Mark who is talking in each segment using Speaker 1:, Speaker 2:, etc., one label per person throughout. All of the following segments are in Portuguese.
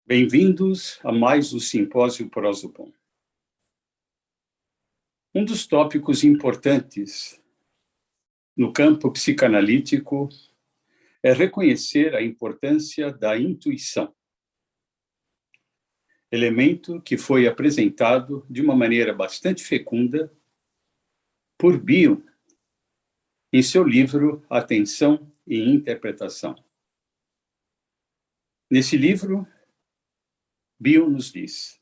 Speaker 1: Bem-vindos a mais um Simpósio Prosopon. Um dos tópicos importantes no campo psicanalítico é reconhecer a importância da intuição, elemento que foi apresentado de uma maneira bastante fecunda por Bion em seu livro Atenção e Interpretação. Nesse livro, Bion nos diz: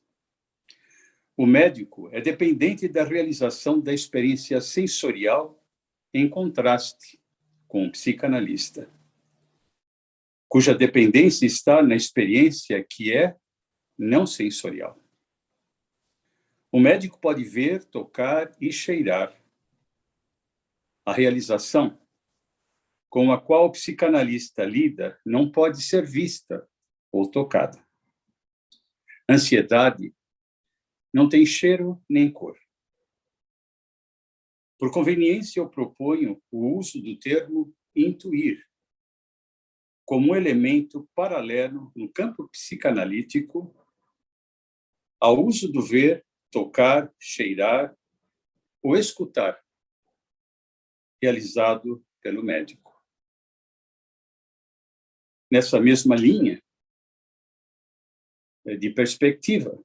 Speaker 1: o médico é dependente da realização da experiência sensorial em contraste com o psicanalista, cuja dependência está na experiência que é não sensorial. O médico pode ver, tocar e cheirar. A realização com a qual o psicanalista lida não pode ser vista ou tocada. Ansiedade não tem cheiro nem cor. Por conveniência, eu proponho o uso do termo intuir como um elemento paralelo no campo psicanalítico ao uso do ver, tocar, cheirar ou escutar, realizado pelo médico. Nessa mesma linha de perspectiva,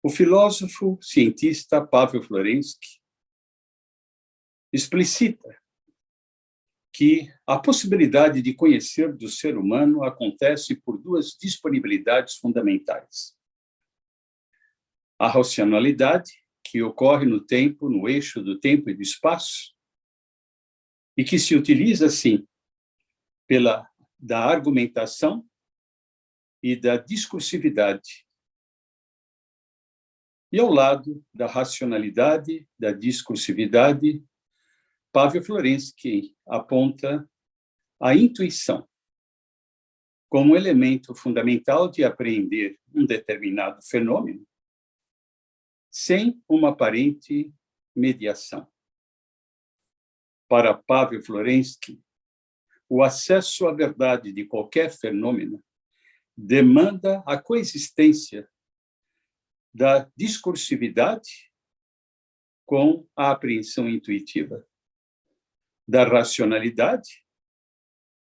Speaker 1: o filósofo cientista Pavel Florensky explicita que a possibilidade de conhecer do ser humano acontece por duas disponibilidades fundamentais. A racionalidade, que ocorre no tempo, no eixo do tempo e do espaço, e que se utiliza, assim, da argumentação e da discursividade. E ao lado da racionalidade, da discursividade, Pavel Florensky aponta a intuição como elemento fundamental de apreender um determinado fenômeno sem uma aparente mediação. Para Pavel Florensky, o acesso à verdade de qualquer fenômeno demanda a coexistência da discursividade com a apreensão intuitiva, da racionalidade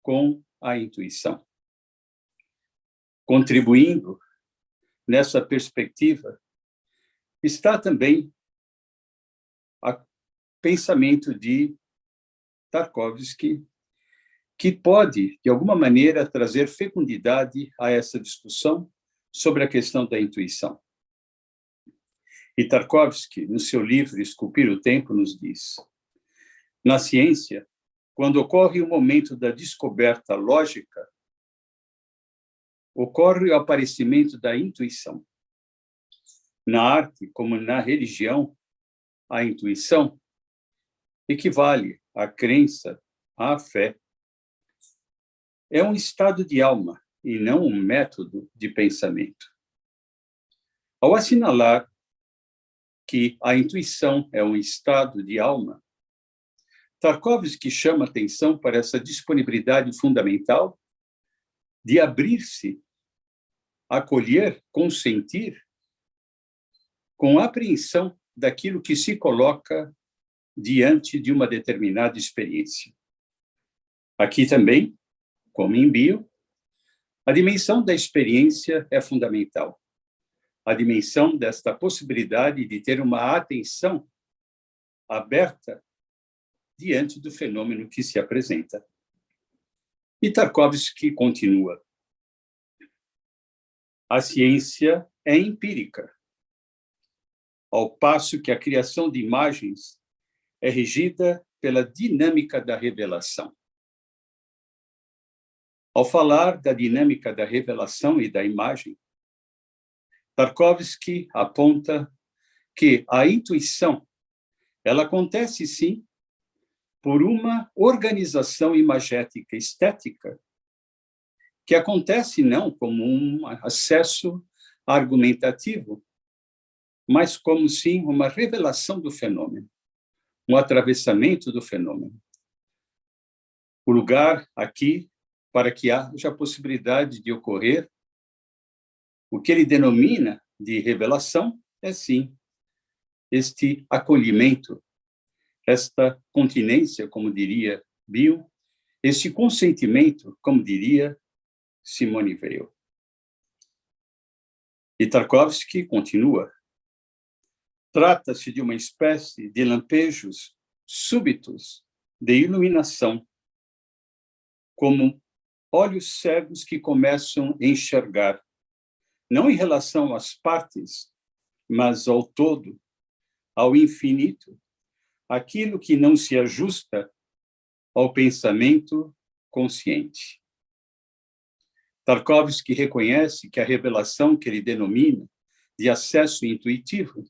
Speaker 1: com a intuição. Contribuindo nessa perspectiva está também o pensamento de Tarkovsky, que pode, de alguma maneira, trazer fecundidade a essa discussão sobre a questão da intuição. E Tarkovsky, no seu livro Esculpir o Tempo, nos diz: na ciência, quando ocorre o momento da descoberta lógica, ocorre o aparecimento da intuição. Na arte, como na religião, a intuição equivale à crença, à fé. É um estado de alma e não um método de pensamento. Ao assinalar que a intuição é um estado de alma, Tarkovsky chama atenção para essa disponibilidade fundamental de abrir-se, acolher, consentir, com apreensão daquilo que se coloca diante de uma determinada experiência. Aqui também, como em Bion, a dimensão da experiência é fundamental. A dimensão desta possibilidade de ter uma atenção aberta diante do fenômeno que se apresenta. E Tarkovsky continua: a ciência é empírica, ao passo que a criação de imagens é regida pela dinâmica da revelação. Ao falar da dinâmica da revelação e da imagem, Tarkovsky aponta que a intuição, ela acontece, sim, por uma organização imagética estética, que acontece não como um acesso argumentativo, mas como, sim, uma revelação do fenômeno, um atravessamento do fenômeno. O lugar aqui para que haja a possibilidade de ocorrer O que ele denomina de revelação é, sim, este acolhimento, esta continência, como diria Bill, este consentimento, como diria Simone Weil. E Tarkovsky continua. Trata-se de uma espécie de lampejos súbitos de iluminação, como olhos cegos que começam a enxergar, não em relação às partes, mas ao todo, ao infinito, aquilo que não se ajusta ao pensamento consciente. Tarkovsky reconhece que a revelação que ele denomina de acesso intuitivo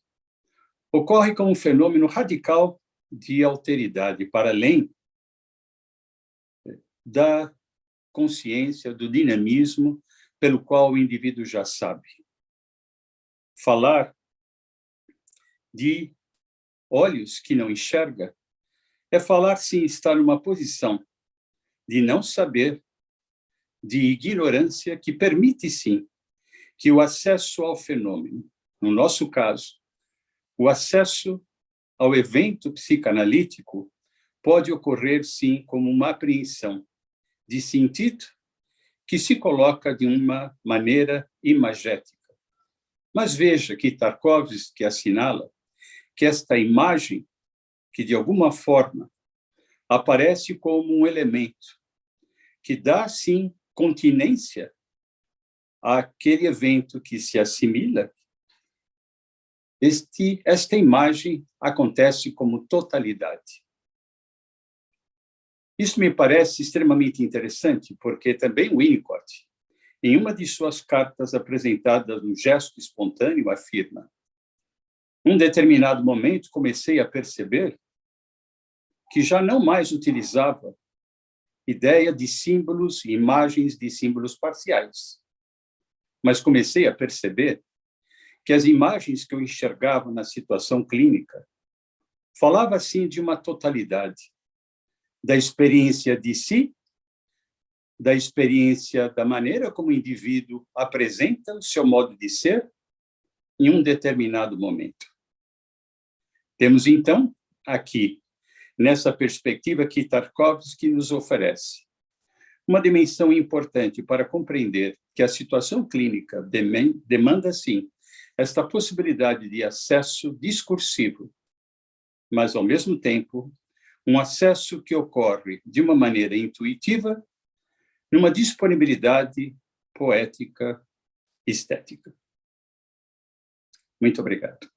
Speaker 1: ocorre como um fenômeno radical de alteridade, para além da consciência, do dinamismo pelo qual o indivíduo já sabe. Falar de olhos que não enxerga é falar, sim, estar numa posição de não saber, de ignorância, que permite, sim, que o acesso ao fenômeno, no nosso caso, o acesso ao evento psicanalítico, pode ocorrer, sim, como uma apreensão de sentido que se coloca de uma maneira imagética. Mas veja que Tarkovsky assinala que esta imagem, que de alguma forma aparece como um elemento que dá, sim, continência àquele evento que se assimila, esta imagem acontece como totalidade. Isso me parece extremamente interessante, porque também Winnicott, em uma de suas cartas apresentadas no Gesto Espontâneo, afirma: num determinado momento, comecei a perceber que já não mais utilizava ideia de símbolos, imagens de símbolos parciais, mas comecei a perceber que as imagens que eu enxergava na situação clínica falava, assim, de uma totalidade, da experiência de si, da experiência da maneira como o indivíduo apresenta o seu modo de ser em um determinado momento. Temos, então, aqui, nessa perspectiva que Tarkovsky nos oferece, uma dimensão importante para compreender que a situação clínica demanda, sim, esta possibilidade de acesso discursivo, mas, ao mesmo tempo, um acesso que ocorre de uma maneira intuitiva, numa disponibilidade poética estética. Muito obrigado.